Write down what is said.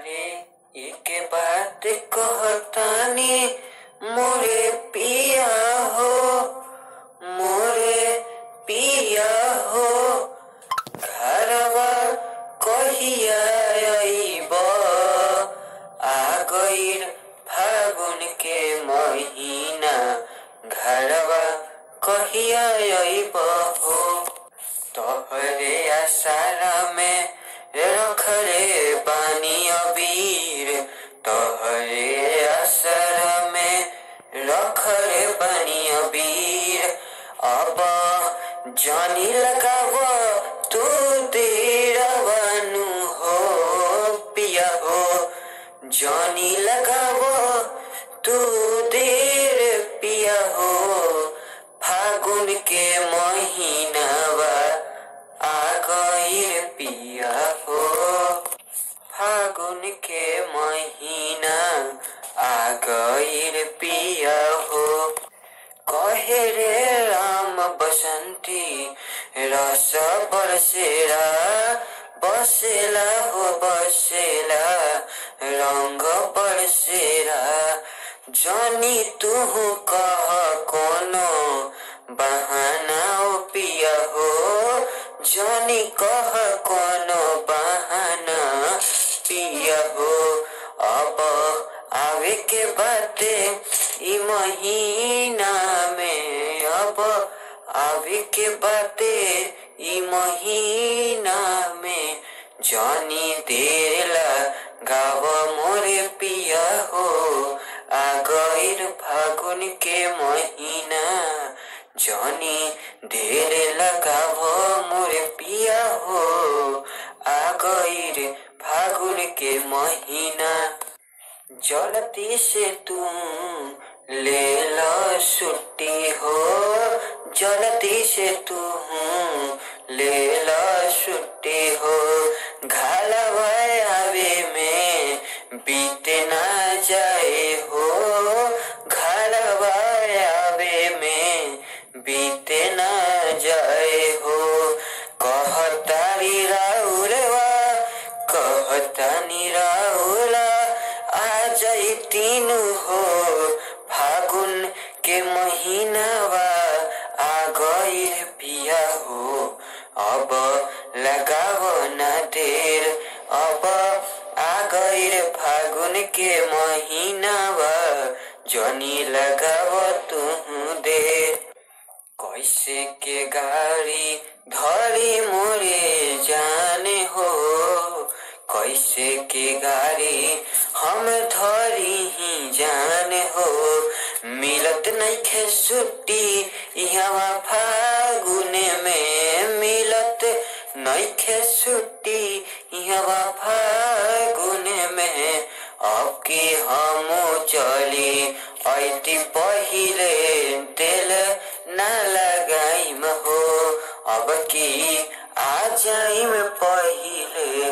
अरे एके बात कहतानी मोरे पिया हो, मोरे पिया हो, घरवा कहिया अइब? आ गइल फागुन के महीना, घरवा कहिया अइब हो? तोहरे आसारा में रखले बानी अबीर, तोहरे आसारा में रखले बानी अबीर। अब जानी लगाव तू देरवानु हो पिया हो, जानी लगाव तू देर पिया हो। फागुन के महीनावा आ गइल पिया हो, फागुन के महीना आ गइल पिया हो। कहे रे राम बसंती रस बरसेला, बसेला हो बसेला रंग बरसेला। जानी तू कह कोनो बहाना ओ पिया हो, जानी कह कोनो बहाना पिया हो। अब आवे के बाटे ई महीना में, अब आवे के बाटे ई महीना में। जानी देर लगाव मोरे पिया हो, आ गइल फागुन के महीना। जानी देर लगाव मोरे पिया हो, आ गइल फागुन के महीना। जल्दी से तू ले लो छुट्टी हो, जल्दी से तू ले लो छुट्टी हो। घरवा आवे में बीते ना जाए हो, घरवा आवे में बीते ना जाए हो। कहतारी राउरवा, कहतानी राउरा आ जाई तीनू हो। फागुन के महीनावा आ गइल पिया हो, अब लगाव ना देर, अब आ गइल फागुन के महीनावा। जनी लगाव तू देर। कैसे के गाड़ी धरी मोरे जाने हो, कैसे के गाड़ी हम धरी ही जाने हो। मिलत नइखे छुट्टी इहवा फागुन में, मिलत नइखे छुट्टी इहवा फागुन में। अब की हम चली ऐती पहिले तेल ना लगाइम हो, अब की आ जाइम पहिले